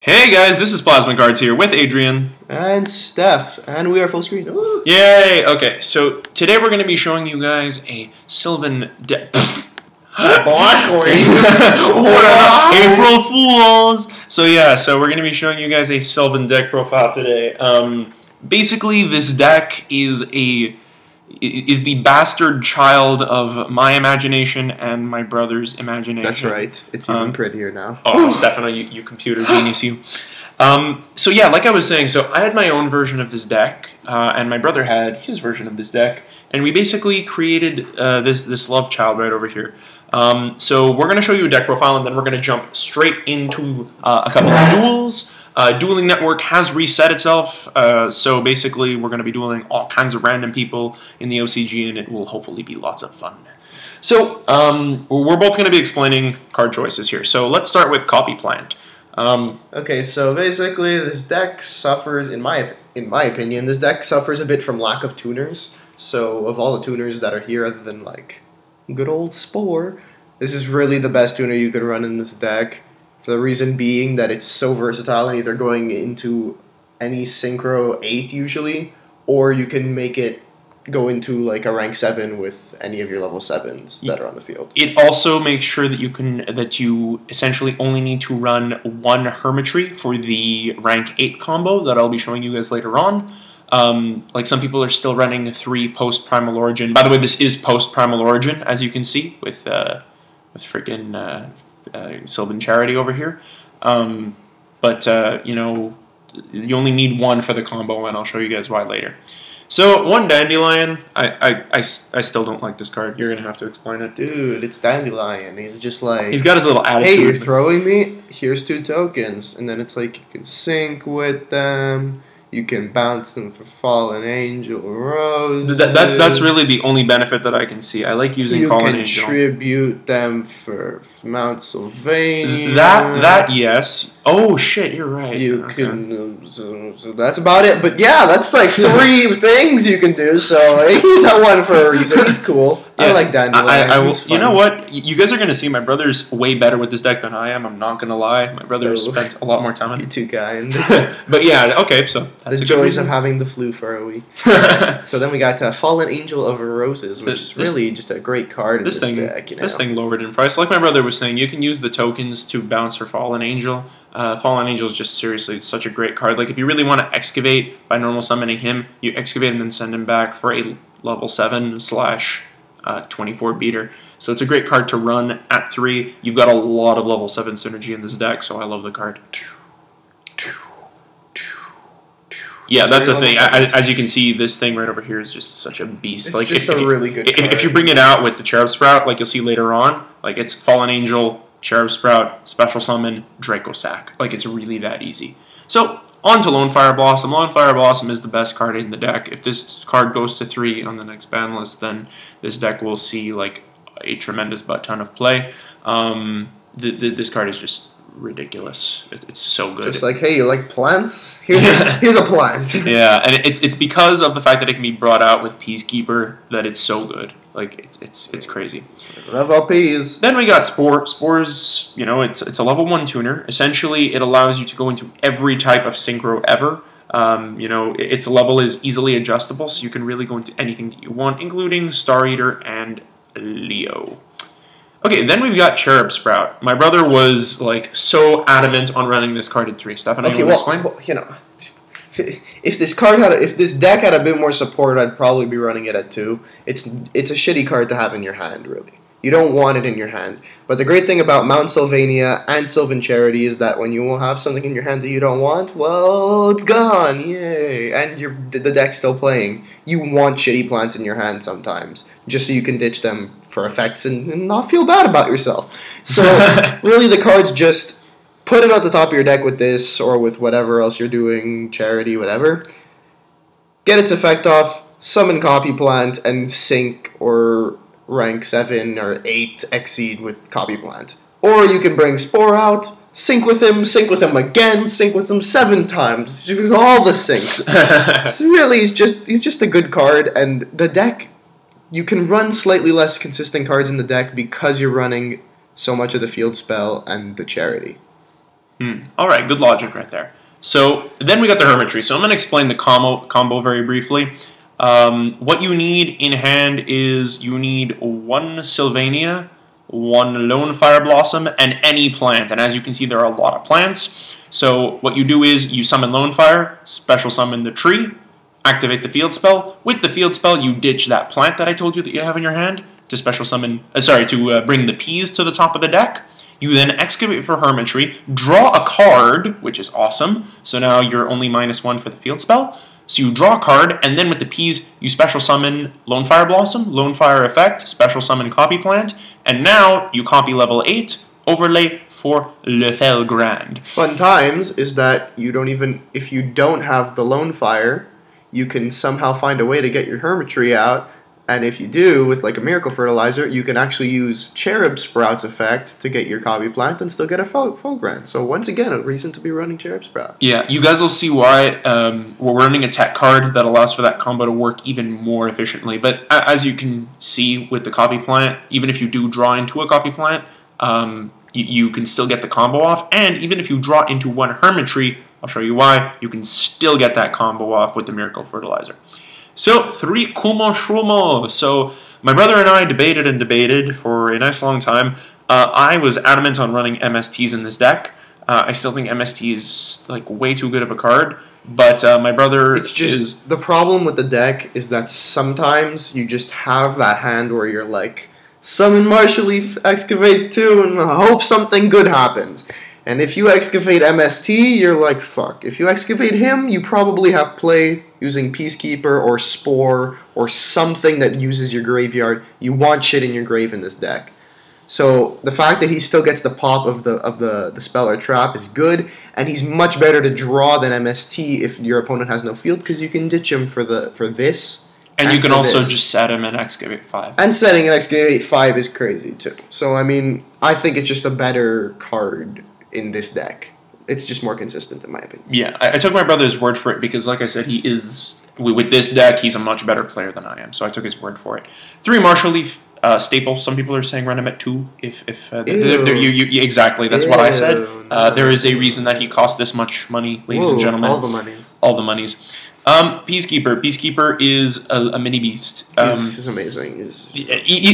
Hey guys, this is PlasmaCards here with Adrian. And Steph, and we are full screen. Ooh. Yay! Okay, so today we're going to be showing you guys a Sylvan deck. April Fools! So we're going to be showing you guys a Sylvan deck profile today. Basically, this deck is the bastard child of my imagination and my brother's imagination. That's right. It's even prettier now. Oh, Stefano, you computer genius, you. Like I was saying, so I had my own version of this deck, and my brother had his version of this deck, and we basically created this love child right over here. So we're going to show you a deck profile, and then we're going to jump straight into a couple of duels. Dueling Network has reset itself, so basically we're going to be dueling all kinds of random people in the OCG, and it will hopefully be lots of fun. So we're both going to be explaining card choices here. So let's start with Copy Plant. Okay, so basically this deck suffers, in my opinion, this deck suffers a bit from lack of tuners. So of all the tuners that are here, other than like good old Spore, this is really the best tuner you could run in this deck. For the reason being that it's so versatile and either going into any Synchro 8 usually, or you can make it go into like a rank 7 with any of your level 7s that are on the field. It also makes sure that you essentially only need to run one Hermitry for the rank 8 combo that I'll be showing you guys later on. Like some people are still running 3 post Primal Origin. By the way, this is post Primal Origin, as you can see with freaking Sylvan Charity over here. You know, you only need one for the combo, and I'll show you guys why later. So, one Dandelion, I still don't like this card. You're going to have to explain it. Dude, it's Dandelion. He's just like... He's got his little attitude. Hey, you're throwing me? Here's 2 tokens. And then it's like you can sync with them. You can bounce them for Fallen Angel Roses. That's really the only benefit that I can see. I like using Fallen Angel. You can tribute them for Mount Sylvania. That yes. Oh shit, you're right. You can. So that's about it. But yeah, that's like 3 things you can do. So he's at one for a reason. He's cool. Yeah, I like Dandelion. You know what? You guys are gonna see my brother's way better with this deck than I am. I'm not gonna lie. My brother spent a lot more time on it. You're too kind. But yeah, okay. So that's the joys of having the flu for a week. So then we got Fallen Angel of Roses, which is really just a great card in this deck. You know? This thing lowered in price. Like my brother was saying, you can use the tokens to bounce for Fallen Angel. Fallen Angel is just seriously such a great card. Like if you really want to excavate by normal summoning him, you excavate and then send him back for a level 7/24 beater. So it's a great card to run at 3. You've got a lot of level 7 synergy in this deck, so I love the card. Yeah, that's the thing. As you can see, this thing right over here is just such a beast. It's like just a really good card. If you bring it out with the Cherub Sprout, like you'll see later on, like it's Fallen Angel, Cherub Sprout, Special Summon, Draco Sack. Like it's really that easy. So on to Lone Fire Blossom. Lone Fire Blossom is the best card in the deck. If this card goes to 3 on the next ban list, then this deck will see like a tremendous butt ton of play. This card is just ridiculous. It's so good. Just like, hey, you like plants? Here's a plant. Yeah, and it's because of the fact that it can be brought out with Peacekeeper that it's so good. Like it's crazy. Love all peas. Then we got Spore. Spore's, you know, it's a level 1 tuner. Essentially, it allows you to go into every type of synchro ever. You know, its level is easily adjustable, so you can really go into anything that you want, including Star Eater and Leo. Okay, then we've got Cherub Sprout. My brother was like so adamant on running this card at 3. Stefan, you want to explain? Well, you know, if this deck had a bit more support, I'd probably be running it at 2. It's a shitty card to have in your hand, really. You don't want it in your hand. But the great thing about Mount Sylvania and Sylvan Charity is that when you have something in your hand that you don't want, well, it's gone. Yay. And the deck's still playing. You want shitty plants in your hand sometimes, just so you can ditch them for effects and not feel bad about yourself. So, really, the card's just put it at the top of your deck with this, or with whatever else you're doing, Charity, whatever. Get its effect off, summon Copy Plant, and sync or rank 7 or 8 Exceed with Copy Plant. Or you can bring Spore out, sync with him again, sync with him 7 times. All the syncs. So really, he's just a good card, and the deck, you can run slightly less consistent cards in the deck because you're running so much of the field spell and the Charity. All right, good logic right there. So then we got the Hermitry. So I'm going to explain the combo very briefly. What you need in hand is you need 1 Sylvania, 1 Lone Fire Blossom, and any plant. And as you can see, there are a lot of plants. So what you do is you summon Lone Fire, special summon the tree, activate the field spell. With the field spell, you ditch that plant that I told you that you have in your hand to special summon. To bring the peas to the top of the deck. You then excavate for Hermitry, draw a card, which is awesome. So now you're only -1 for the field spell. So you draw a card, and then with the peas, you special summon Lone Fire Blossom, Lone Fire Effect, special summon Copy Plant, and now you copy level 8, overlay for Le Fel Grand. Fun times is that you don't even, if you don't have the Lone Fire, you can somehow find a way to get your Hermitry out. And if you do, with like a Miracle Fertilizer, you can actually use Cherub Sprout's effect to get your Copy Plant and still get a Fulgrant. So once again, a reason to be running Cherub Sprout. Yeah, you guys will see why we're running a tech card that allows for that combo to work even more efficiently. But as you can see with the Copy Plant, even if you do draw into a Copy Plant, you can still get the combo off. And even if you draw into 1 Hermitry, I'll show you why, you can still get that combo off with the Miracle Fertilizer. So, 3 Kumo Shrumo. So, my brother and I debated and debated for a nice long time. I was adamant on running MSTs in this deck. I still think MST is like way too good of a card. But my brother the problem with the deck is that sometimes you just have that hand where you're like, summon Marshall Leaf, excavate 2, and hope something good happens. And if you excavate MST, you're like, fuck. If you excavate him, you probably have play using Peacekeeper or Spore or something that uses your graveyard. You want shit in your grave in this deck. So the fact that he still gets the pop of the spell or trap is good, and he's much better to draw than MST if your opponent has no field, because you can ditch him for this. And you can also just set him and excavate 5. And setting an excavate 5 is crazy too. So I mean, I think it's just a better card in this deck. It's just more consistent in my opinion. Yeah, I took my brother's word for it because, like I said, he is, with this deck, he's a much better player than I am. So I took his word for it. 3 Marshall Leaf, staple. Some people are saying run him at 2. Exactly, that's what I said. There is a reason that he cost this much money, ladies and gentlemen. All the monies. All the monies. Peacekeeper. Peacekeeper is a mini beast. He's amazing.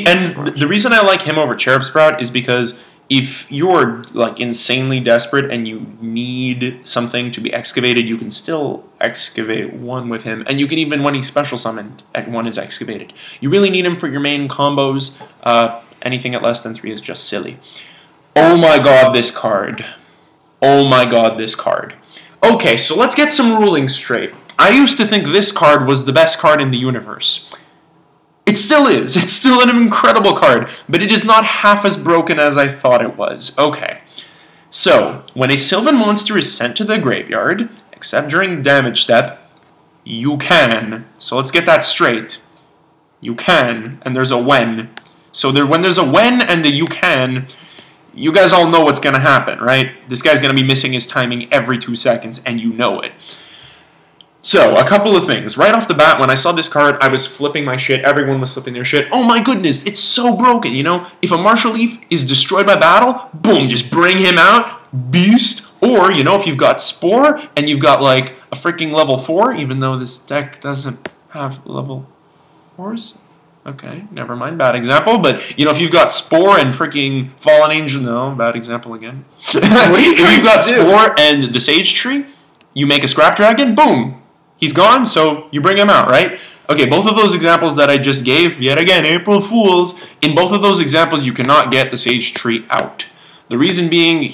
And the reason I like him over Cherub Sprout is because if you're like insanely desperate and you need something to be excavated, you can still excavate 1 with him, and you can even, when he's special summoned, 1 is excavated. You really need him for your main combos. Anything at less than 3 is just silly. Oh my god, this card. Oh my god, this card. Okay, so let's get some rulings straight. I used to think this card was the best card in the universe. It still is. It's still an incredible card, but it is not half as broken as I thought it was. Okay. So, when a Sylvan monster is sent to the graveyard, except during damage step, you can. So let's get that straight. You can, and there's a when. So when there's a when and a you can, you guys all know what's going to happen, right? This guy's going to be missing his timing every 2 seconds, and you know it. So, a couple of things. Right off the bat, when I saw this card, I was flipping my shit. Everyone was flipping their shit. Oh my goodness, it's so broken, you know? If a Marshall Leaf is destroyed by battle, boom, just bring him out, beast. Or, you know, if you've got Spore, and you've got, like, a freaking level 4, even though this deck doesn't have level 4s. Okay, never mind, bad example. But, you know, if you've got Spore and freaking Fallen Angel, no, bad example again. If you've got Spore and the Sage Tree, you make a Scrap Dragon, boom. He's gone, so you bring him out, right? Okay, both of those examples that I just gave, yet again, April Fools, in both of those examples, you cannot get the Sage Tree out. The reason being,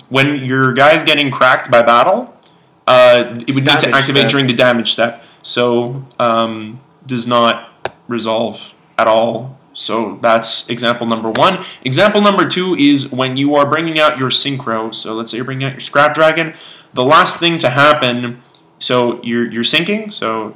when your guy's getting cracked by battle, it would need to activate during the damage step, so does not resolve at all. So that's example number 1. Example number 2 is when you are bringing out your Synchro. So let's say you're bringing out your Scrap Dragon. The last thing to happen... So you're sinking. So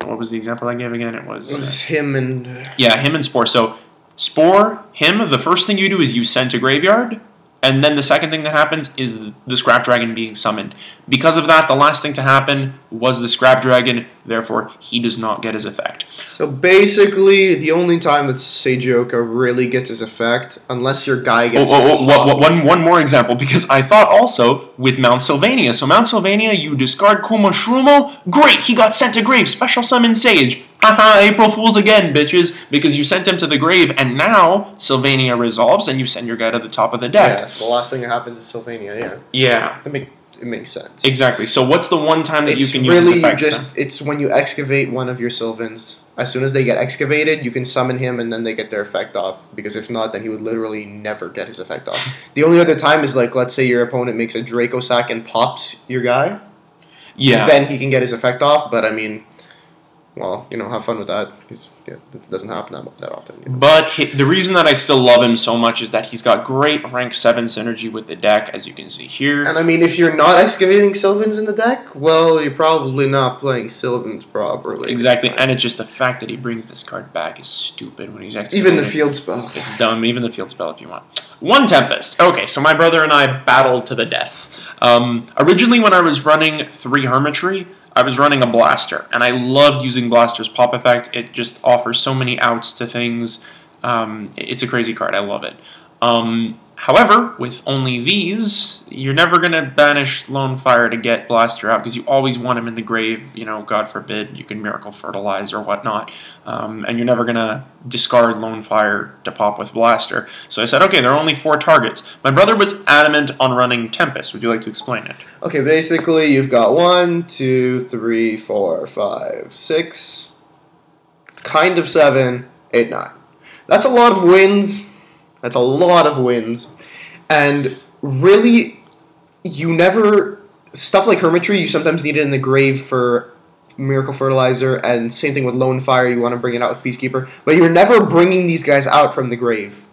what was the example I gave again? It was him and him and Spore. So Spore, him. The first thing you do is you send to graveyard. And then the second thing that happens is the Scrap Dragon being summoned. Because of that, the last thing to happen was the Scrap Dragon. Therefore, he does not get his effect. So basically, the only time that Seijioka really gets his effect, unless your guy gets... One more example, because I thought also with Mount Sylvania. So Mount Sylvania, you discard Kuma Shrumo. Great, he got sent to grave. Special summon Sage. Haha, April Fools again, bitches, because you sent him to the grave, and now Sylvania resolves, and you send your guy to the top of the deck. Yeah, so the last thing that happens is Sylvania, yeah. Yeah. It makes sense. Exactly. So what's the one time that you can use really his effects? It's when you excavate one of your Sylvans. As soon as they get excavated, you can summon him, and then they get their effect off, because if not, then he would literally never get his effect off. The only other time is, like, let's say your opponent makes a Draco sack and pops your guy. Yeah. Then he can get his effect off, but I mean... Well, have fun with that. It doesn't happen that often. But the reason that I still love him so much is that he's got great rank 7 synergy with the deck, as you can see here. And I mean, if you're not excavating Sylvans in the deck, well, you're probably not playing Sylvans properly. Exactly, and it's just the fact that he brings this card back is stupid when he's excavating. Even the field spell. It's dumb, even the field spell if you want. One Tempest. Okay, so my brother and I battled to the death. Originally, when I was running 3 Hermitry, I was running a Blaster, and I loved using Blaster's pop effect. It just offers so many outs to things. It's a crazy card. I love it. However, with only these, you're never going to banish Lone Fire to get Blaster out, because you always want him in the grave. God forbid, you can Miracle Fertilize or whatnot. And you're never going to discard Lone Fire to pop with Blaster. So I said, okay, there are only 4 targets. My brother was adamant on running Tempest. Would you like to explain it? Okay, basically, you've got 1, 2, 3, 4, 5, 6, kind of 7, 8, 9. That's a lot of wins. That's a lot of wins. And really, you never... Stuff like Hermitry, you sometimes need it in the grave for Miracle Fertilizer, and same thing with Lone Fire, you want to bring it out with Peacekeeper. But you're never bringing these guys out from the grave.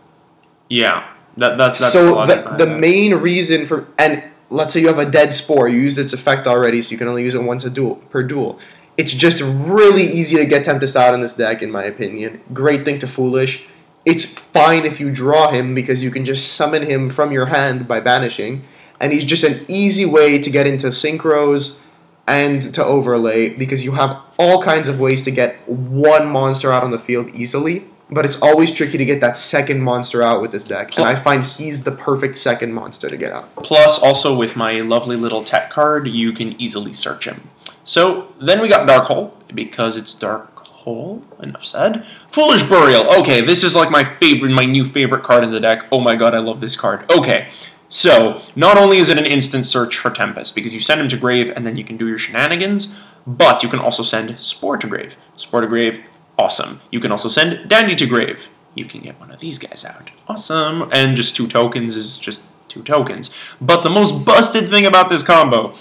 Yeah. That's so the main reason for... And let's say you have a Dead Spore. You used its effect already, so you can only use it once per duel. It's just really easy to get Tempest out in this deck, in my opinion. Great thing to Foolish. It's fine if you draw him, because you can just summon him from your hand by banishing. And he's just an easy way to get into Synchros and to overlay, because you have all kinds of ways to get one monster out on the field easily. But it's always tricky to get that second monster out with this deck. And I find he's the perfect second monster to get out. Plus, also with my lovely little tech card, you can easily search him. So, then we got Dark Hole, because it's Dark Hole, enough said. Foolish Burial. Okay, this is like my new favorite card in the deck. Oh my god, I love this card. Okay, so, not only is it an instant search for Tempest, because you send him to grave and then you can do your shenanigans, but you can also send Spore to grave. Spore to grave, awesome. You can also send Dandy to grave. You can get one of these guys out. Awesome. And just 2 tokens is just 2 tokens. But the most busted thing about this combo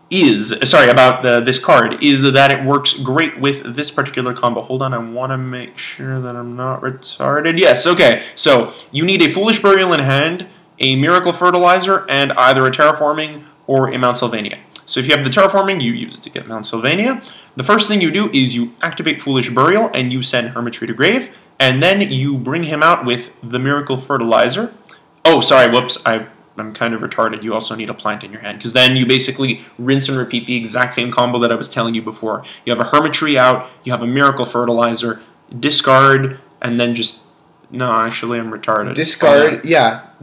is, this card, is that it works great with this particular combo. Hold on, I want to make sure that I'm not retarded. Yes, okay. So, you need a Foolish Burial in hand, a Miracle Fertilizer, and either a Terraforming or a Mount Sylvania. So if you have the Terraforming, you use it to get Mount Sylvania. The first thing you do is you activate Foolish Burial, and you send Hermitry to grave, and then you bring him out with the Miracle Fertilizer. Oh, sorry, whoops, I'm kind of retarded. You also need a plant in your hand, because then you basically rinse and repeat the exact same combo that I was telling you before. You have a Hermitry out, you have a Miracle Fertilizer, discard, and then just... No, actually, I'm retarded.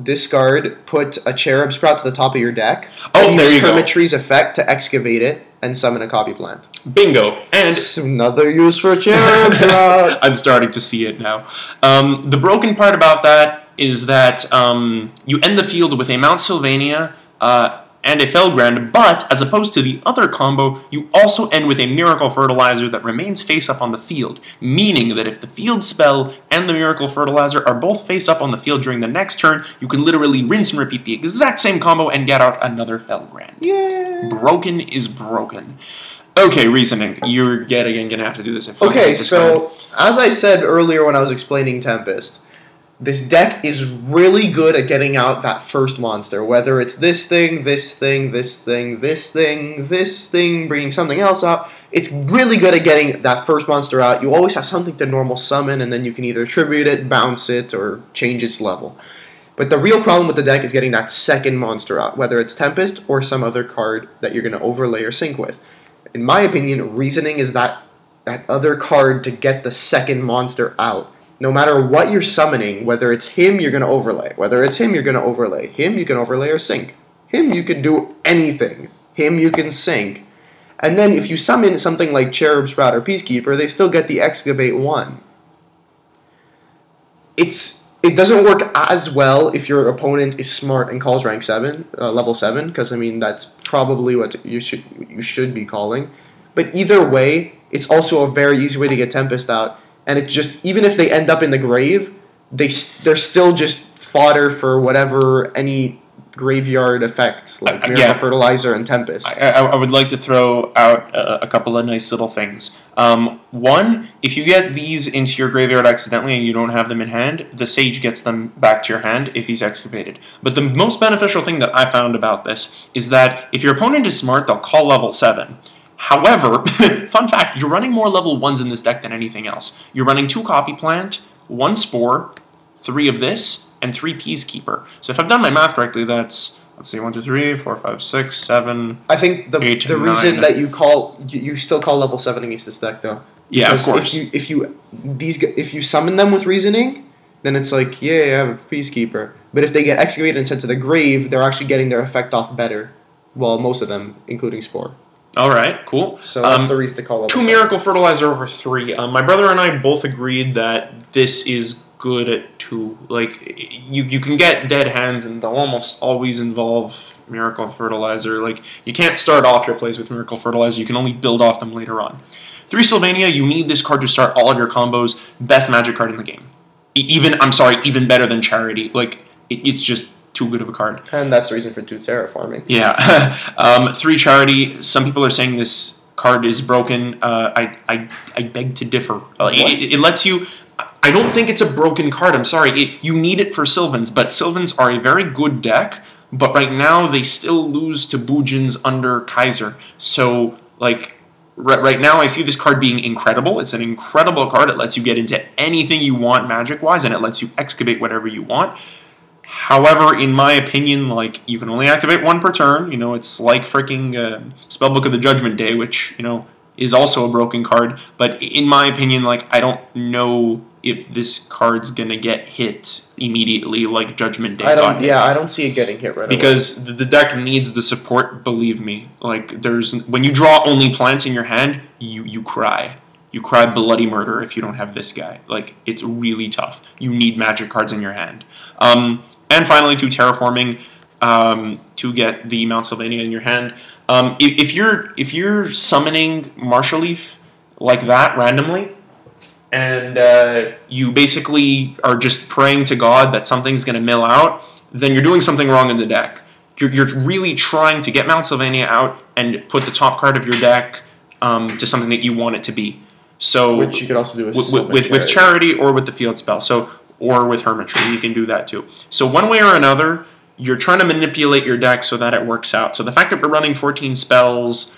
Discard, put a Cherub Sprout to the top of your deck. Oh, there you go. Hermitry's effect to excavate it and summon a copy plant. Bingo. And it's another use for a Cherub Sprout. I'm starting to see it now. The broken part about that is that you end the field with a Mount Sylvania and a Felgrand, but as opposed to the other combo, you also end with a Miracle Fertilizer that remains face up on the field, meaning that if the field spell and the Miracle Fertilizer are both face up on the field during the next turn, you can literally rinse and repeat the exact same combo and get out another Felgrand. Yeah. Broken is broken. Okay, reasoning. You're yet again going to have to do this. Okay, so as I said earlier when I was explaining Tempest, this deck is really good at getting out that first monster, whether it's this thing, this thing, this thing, this thing, this thing, bringing something else out. It's really good at getting that first monster out. You always have something to normal summon, and then you can either tribute it, bounce it, or change its level. But the real problem with the deck is getting that second monster out, whether it's Tempest or some other card that you're going to overlay or sync with. In my opinion, Reasoning is that other card to get the second monster out. No matter what you're summoning, whether it's him, you're going to overlay. Whether it's him, you're going to overlay. Him, you can overlay or sync. Him, you can do anything. Him, you can sync. And then if you summon something like Cherub Sprout or Peacekeeper, they still get the Excavate 1. It doesn't work as well if your opponent is smart and calls rank 7, level 7, because I mean that's probably what you should be calling. But either way, it's also a very easy way to get Tempest out, and it just, even if they end up in the grave, they're still just fodder for whatever any graveyard effect like Miracle Fertilizer and Tempest. I would like to throw out a couple of nice little things. One, if you get these into your graveyard accidentally and you don't have them in hand, the Sage gets them back to your hand if he's excavated. But the most beneficial thing that I found about this is that if your opponent is smart, they'll call level 7. However, fun fact, you're running more level 1s in this deck than anything else. You're running 2 Copy Plant, 1 Spore, 3 of this, and 3 Peacekeeper. So if I've done my math correctly, that's, let's see, 1, 2, 3, 4, 5, 6, 7. I think the reason that you still call level 7 against this deck though. Yeah, of course. If you summon them with Reasoning, then it's like, yeah, I have a Peacekeeper. But if they get excavated and sent to the grave, they're actually getting their effect off better. Well, most of them, including Spore. All right, cool. So that's the reason to call level 2 7. Miracle Fertilizer over 3. My brother and I both agreed that this is good at 2. Like, you can get dead hands, and they'll almost always involve Miracle Fertilizer. Like, you can't start off your plays with Miracle Fertilizer. You can only build off them later on. 3 Sylvania, you need this card to start all of your combos. Best Magic card in the game. Even better than Charity. Like, it's just too good of a card. And that's the reason for 2 Terraforming. Yeah. 3 Charity, some people are saying this card is broken. I beg to differ. It lets you... I don't think it's a broken card. I'm sorry. You need it for Sylvans, but Sylvans are a very good deck, but right now they still lose to Boojins under Kaiser. So, like, right now I see this card being incredible. It's an incredible card. It lets you get into anything you want magic-wise, and it lets you excavate whatever you want. However, in my opinion, like, you can only activate 1 per turn. You know, it's like freaking Spellbook of the Judgment Day, which, you know, is also a broken card. But in my opinion, like, I don't know if this card's gonna get hit immediately like Judgment Day. I don't see it getting hit right away. Because the deck needs the support, believe me. Like, when you draw only plants in your hand, you cry. You cry bloody murder if you don't have this guy. Like, it's really tough. You need magic cards in your hand. And finally, 2 Terraforming to get the Mount Sylvania in your hand. If you're summoning Marshall Leaf like that randomly, and you basically are just praying to God that something's going to mill out, then you're doing something wrong in the deck. You're really trying to get Mount Sylvania out and put the top card of your deck to something that you want it to be. So, which you could also do with Charity or with the Field Spell. Or with Hermitry, you can do that too. So one way or another, you're trying to manipulate your deck so that it works out. So the fact that we're running 14 spells,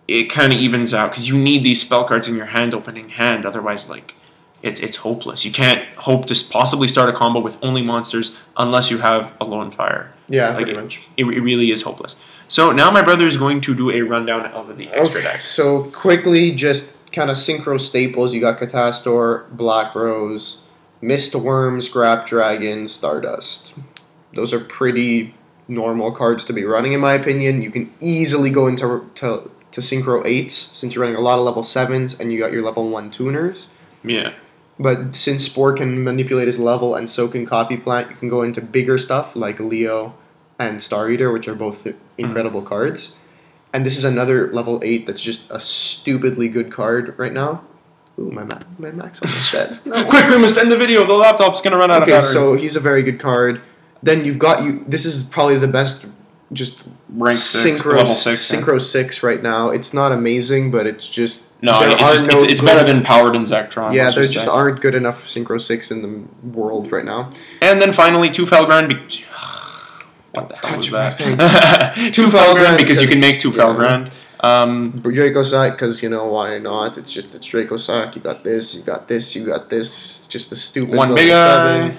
it kind of evens out, because you need these spell cards in your opening hand. Otherwise, like, it's hopeless. You can't hope to possibly start a combo with only monsters unless you have a Lone Fire. Yeah, like, pretty much. It really is hopeless. So now my brother is going to do a rundown of the extra decks. So quickly, just kind of synchro staples. You got Catastor, Black Rose, Mist Worms, Grap Dragon, Stardust. Those are pretty normal cards to be running, in my opinion. You can easily go into Synchro 8s, since you're running a lot of level 7s, and you got your level 1 tuners. Yeah. But since Spore can manipulate his level, and so can Copy Plant, you can go into bigger stuff, like Leo and Star Eater, which are both incredible cards. And this is another level 8 that's just a stupidly good card right now. Ooh, my Mac's almost dead. No. Quick, we must end the video. The laptop's going to run out of battery. Okay, so he's a very good card. Then you've got this is probably the best just rank 6, level 6. Synchro 6 right now. It's not amazing, but it's just... it's better than Powered and Zektron. Yeah, there just aren't good enough Synchro 6 in the world right now. And then finally, 2 Felgrand. What the hell was that? 2 Felgrand because you can make 2 Felgrand. Draco Sack, because, you know, why not? It's Draco Sack. You got this, you got this, you got this. Just a stupid 1 big eye.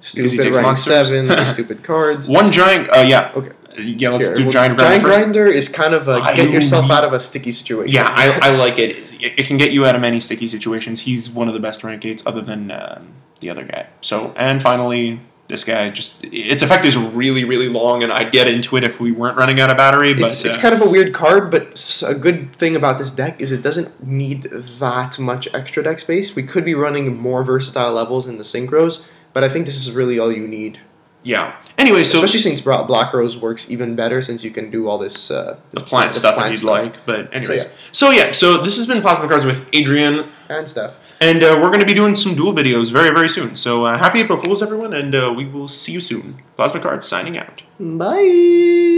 because he Stupid takes rank monsters. 7, or stupid cards. One giant. Yeah. Okay. Yeah, let's Here, do well, giant grinder first. grinder is kind of a get yourself out of a sticky situation. Yeah, I like it. It can get you out of many sticky situations. He's one of the best rank 8s other than the other guy. So, and finally, this guy just its effect is really, really long, and I'd get into it if we weren't running out of battery. But it's kind of a weird card, but a good thing about this deck is it doesn't need that much extra deck space. We could be running more versatile levels in the synchros, but I think this is really all you need. Yeah. Anyway, so especially since Black Rose works even better since you can do all this the plant stuff if you'd like. But anyways, so this has been PlasmaCards with Adrian and Steph, and we're going to be doing some duel videos very, very soon. So happy April Fools, everyone, and we will see you soon. PlasmaCards signing out. Bye.